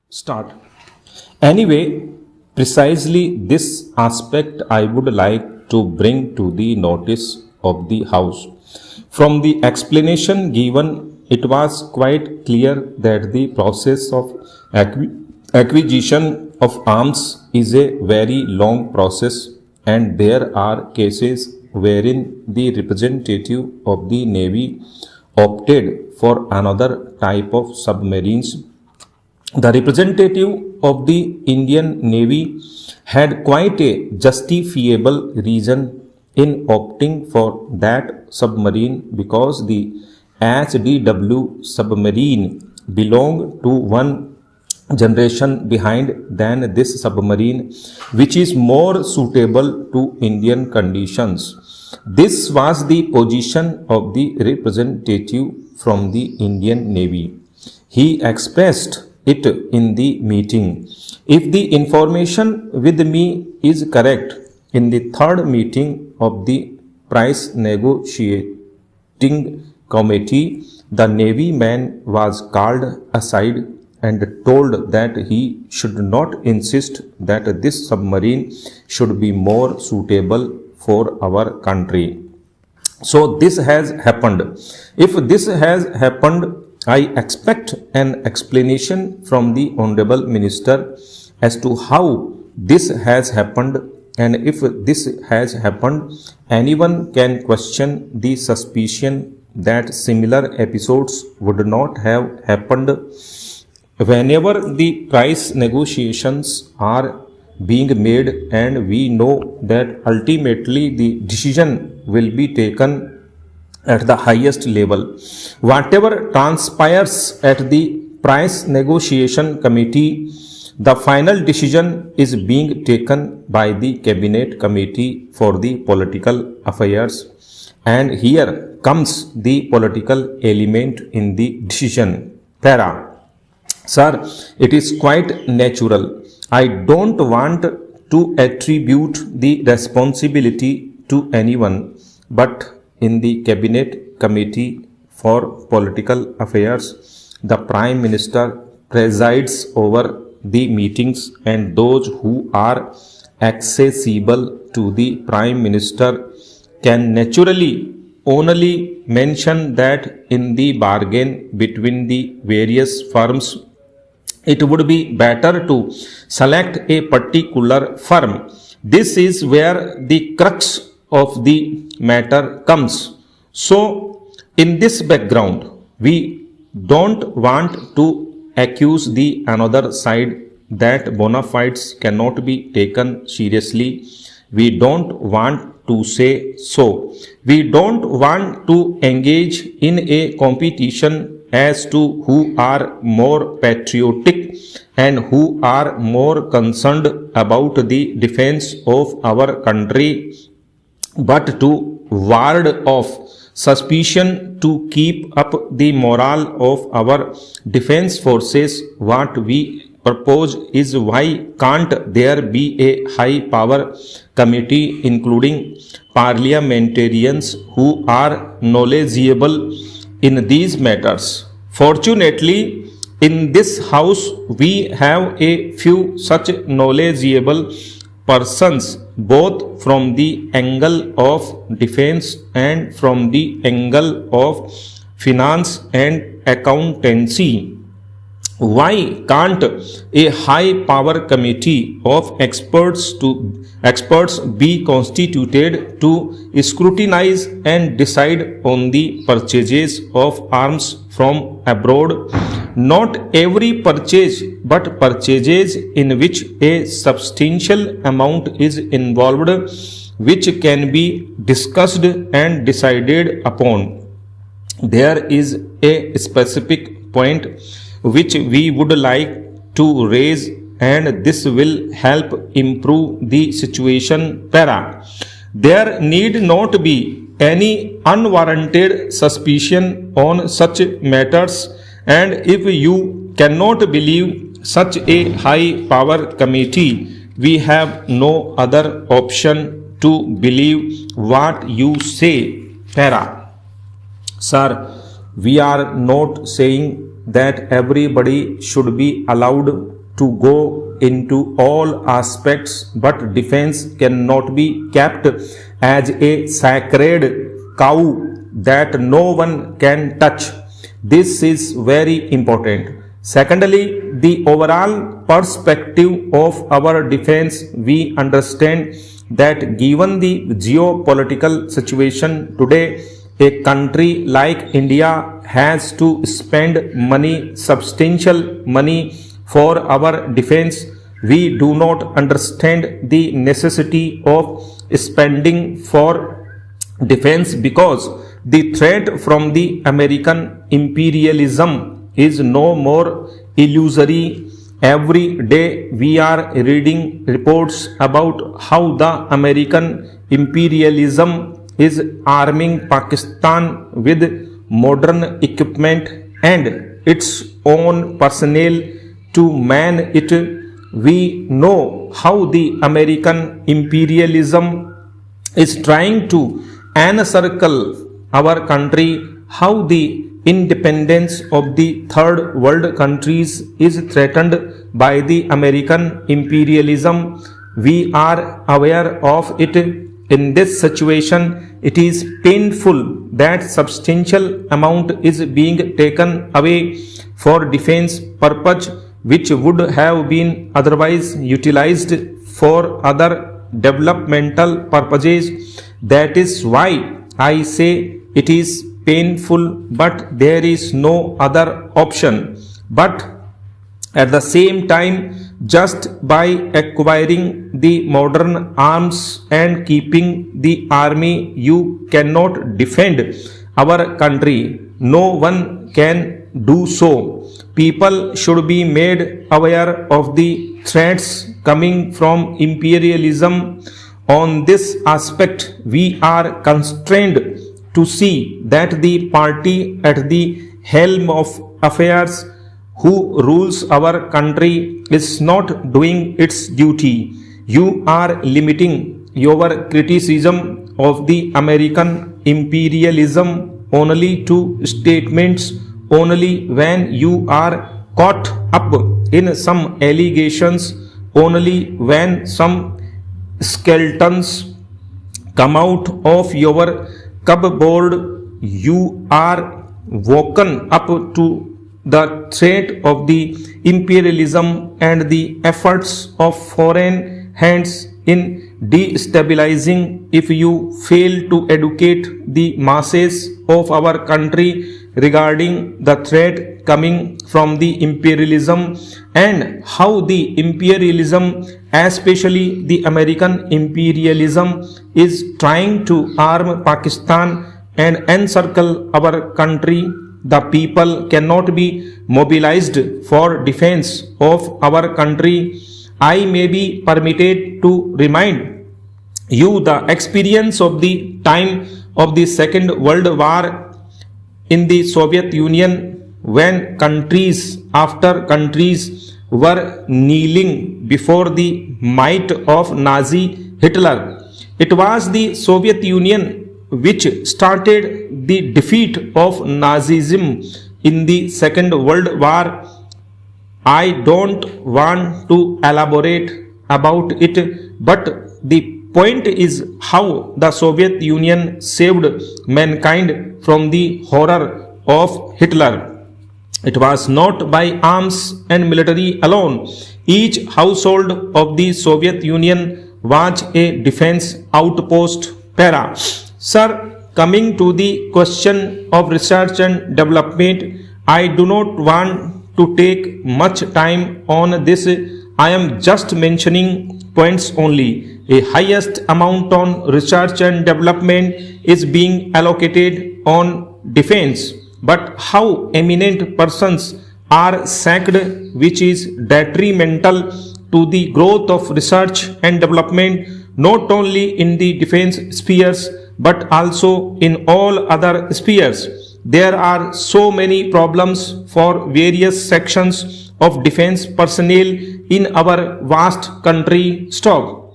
Start. Anyway, precisely this aspect I would like to bring to the notice of the House. From the explanation given, it was quite clear that the process of acquisition of arms is a very long process, and there are cases wherein the representative of the Navy opted for another type of submarines. The representative of the Indian Navy had quite a justifiable reason in opting for that submarine because the HDW submarine belonged to one generation behind than this submarine, which is more suitable to Indian conditions. This was the position of the representative from the Indian Navy. He expressed it in the meeting. If the information with me is correct, in the third meeting of the price negotiating committee, the Navy man was called aside and told that he should not insist that this submarine should be more suitable for our country. So this has happened. If this has happened, I expect an explanation from the Honorable Minister as to how this has happened, and if this has happened, anyone can question the suspicion that similar episodes would not have happened whenever the price negotiations are being made, and we know that ultimately the decision will be taken at the highest level. Whatever transpires at the price negotiation committee, the final decision is being taken by the cabinet committee for the political affairs. And here comes the political element in the decision. Para. Sir, it is quite natural. I don't want to attribute the responsibility to anyone, but in the Cabinet Committee for Political Affairs, the Prime Minister presides over the meetings, and those who are accessible to the Prime Minister can naturally only mention that in the bargain between the various firms, it would be better to select a particular firm. This is where the crux of the matter comes. So, in this background, we don't want to accuse the another side that bona fides cannot be taken seriously. We don't want to say so. We don't want to engage in a competition as to who are more patriotic and who are more concerned about the defense of our country, but to ward off suspicion, to keep up the morale of our defense forces. What we propose is, why can't there be a high power committee including parliamentarians who are knowledgeable in these matters? Fortunately, in this house we have a few such knowledgeable persons, both from the angle of defense and from the angle of finance and accountancy. Why can't a high power committee of experts be constituted to scrutinize and decide on the purchases of arms from abroad? Not every purchase, but purchases in which a substantial amount is involved, which can be discussed and decided upon. There is a specific point which we would like to raise, and this will help improve the situation. Para. There need not be any unwarranted suspicion on such matters, and if you cannot believe such a high power committee, we have no other option to believe what you say. Para. Sir, we are not saying that everybody should be allowed to go into all aspects, but defense cannot be kept as a sacred cow that no one can touch. This is very important. Secondly, the overall perspective of our defense, we understand that given the geopolitical situation today, a country like India has to spend money, substantial money for our defense. We do not understand the necessity of spending for defense because the threat from the American imperialism is no more illusory. Every day we are reading reports about how the American imperialism is arming Pakistan with modern equipment and its own personnel to man it. We know how the American imperialism is trying to encircle our country, how the independence of the third world countries is threatened by the American imperialism. We are aware of it. In this situation, it is painful that substantial amount is being taken away for defense purpose, which would have been otherwise utilized for other developmental purposes. That is why I say it is painful, but there is no other option. But at the same time, just by acquiring the modern arms and keeping the army, you cannot defend our country. No one can do so. People should be made aware of the threats coming from imperialism. On this aspect, we are constrained to see that the party at the helm of affairs who rules our country is not doing its duty. You are limiting your criticism of the American imperialism only to statements only when you are caught up in some allegations, only when some skeletons come out of your cupboard. You are woken up to the threat of the imperialism and the efforts of foreign hands in destabilizing. If you fail to educate the masses of our country regarding the threat coming from the imperialism and how the imperialism, especially the American imperialism, is trying to arm Pakistan and encircle our country, the people cannot be mobilized for defense of our country. I may be permitted to remind you the experience of the time of the Second World War in the Soviet Union, when countries after countries were kneeling before the might of Nazi Hitler. It was the Soviet Union which started the defeat of Nazism in the Second World War. I don't want to elaborate about it, but the point is how the Soviet Union saved mankind from the horror of Hitler. It was not by arms and military alone. Each household of the Soviet Union was a defense outpost. Para. Sir, coming to the question of research and development, I do not want to take much time on this. I am just mentioning points only. A highest amount on research and development is being allocated on defense. But how eminent persons are sacked, which is detrimental to the growth of research and development, not only in the defense spheres but also in all other spheres. There are so many problems for various sections of defense personnel in our vast country. Stop.